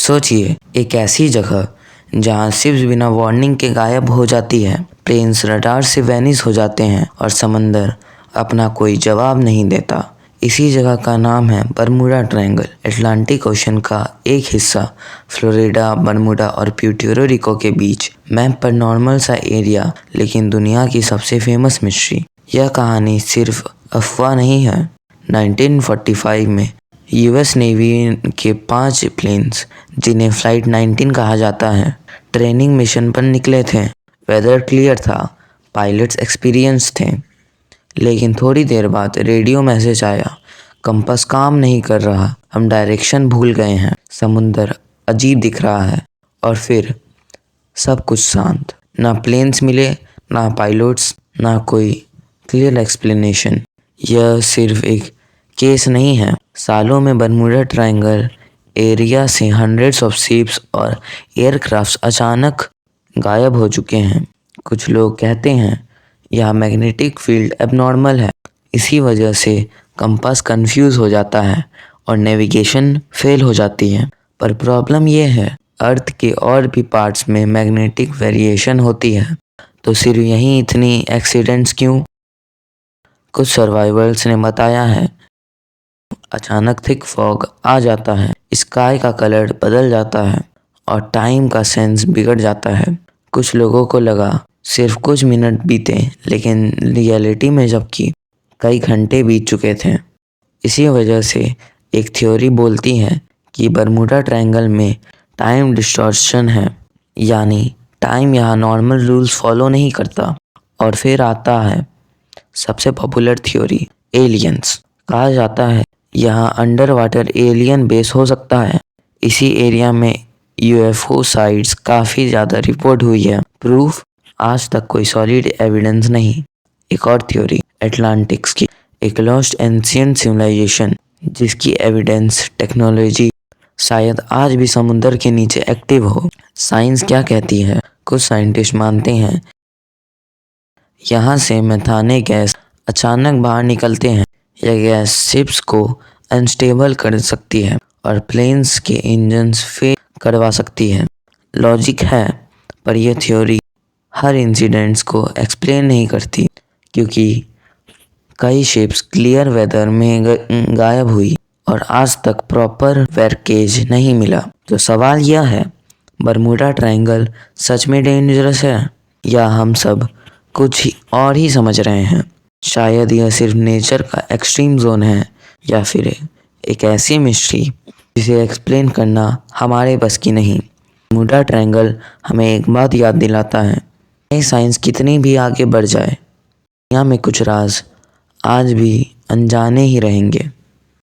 सोचिए, एक ऐसी जगह जहाँ शिप्स बिना वार्निंग के गायब हो जाती है, प्लेन्स रडार से वैनिश हो जाते हैं और समंदर अपना कोई जवाब नहीं देता। इसी जगह का नाम है बरमूडा ट्रायंगल। अटलांटिक ओशन का एक हिस्सा फ्लोरिडा, बरमूडा और प्यूर्टो रिको के बीच। मैप पर नॉर्मल सा एरिया, लेकिन दुनिया की सबसे फेमस मिस्ट्री। यह कहानी सिर्फ अफवाह नहीं है। 1945 में यूएस नेवी के 5 प्लेन्स, जिन्हें फ्लाइट 19 कहा जाता है, ट्रेनिंग मिशन पर निकले थे। वेदर क्लियर था, पायलट्स एक्सपीरियंस थे, लेकिन थोड़ी देर बाद रेडियो मैसेज आया, कंपास काम नहीं कर रहा, हम डायरेक्शन भूल गए हैं, समुंदर अजीब दिख रहा है। और फिर सब कुछ शांत। ना प्लेन्स मिले, ना पायलट्स, ना कोई क्लियर एक्सप्लेनेशन। यह सिर्फ एक केस नहीं है। सालों में बरमूडा ट्रायंगल एरिया से हंड्रेड्स ऑफ शिप्स और एयरक्राफ्ट्स अचानक गायब हो चुके हैं। कुछ लोग कहते हैं यह मैग्नेटिक फील्ड एबनॉर्मल है, इसी वजह से कंपास कंफ्यूज हो जाता है और नेविगेशन फेल हो जाती है। पर प्रॉब्लम यह है, अर्थ के और भी पार्ट्स में मैग्नेटिक वेरिएशन होती है, तो सिर्फ यहीं इतनी एक्सीडेंट्स क्यों? कुछ सर्वाइवर्स ने बताया है, अचानक थिक फॉग आ जाता है, स्काई का कलर बदल जाता है और टाइम का सेंस बिगड़ जाता है। कुछ लोगों को लगा सिर्फ कुछ मिनट बीते, लेकिन रियलिटी में जबकि कई घंटे बीत चुके थे। इसी वजह से एक थ्योरी बोलती है कि बरमूडा ट्रायंगल में टाइम डिस्टॉर्शन है, यानी टाइम यहाँ नॉर्मल रूल्स फॉलो नहीं करता। और फिर आता है सबसे पॉपुलर थ्योरी, एलियंस। कहा जाता है यहाँ अंडर वाटर एलियन बेस हो सकता है। इसी एरिया में यूएफओ साइट्स काफ़ी ज़्यादा रिपोर्ट हुई है। प्रूफ आज तक कोई सॉलिड एविडेंस नहीं। एक और थ्योरी, एटलांटिक्स की, एक लॉस्ट एंशिएंट सिविलाइजेशन जिसकी एविडेंस टेक्नोलॉजी शायद आज भी समुद्र के नीचे एक्टिव हो। साइंस क्या कहती है? कुछ साइंटिस्ट मानते हैं यहाँ से मेथाने गैस अचानक बाहर निकलते हैं। यह गैस शिप्स को अनस्टेबल कर सकती है और प्लेन्स के इंजन्स फेल करवा सकती है। लॉजिक है, पर यह थ्योरी हर इंसिडेंट्स को एक्सप्लेन नहीं करती, क्योंकि कई शिप्स क्लियर वेदर में गायब हुई और आज तक प्रॉपर वेरकेज नहीं मिला। तो सवाल यह है, बरमूडा ट्रायंगल सच में डेंजरस है या हम सब कुछ और ही समझ रहे हैं? शायद यह सिर्फ नेचर का एक्सट्रीम जोन है, या फिर एक ऐसी मिस्ट्री जिसे एक्सप्लेन करना हमारे बस की नहीं। बरमूडा ट्रायंगल हमें एक बात याद दिलाता है, चाहे साइंस कितनी भी आगे बढ़ जाए, दुनिया में कुछ राज आज भी अनजाने ही रहेंगे।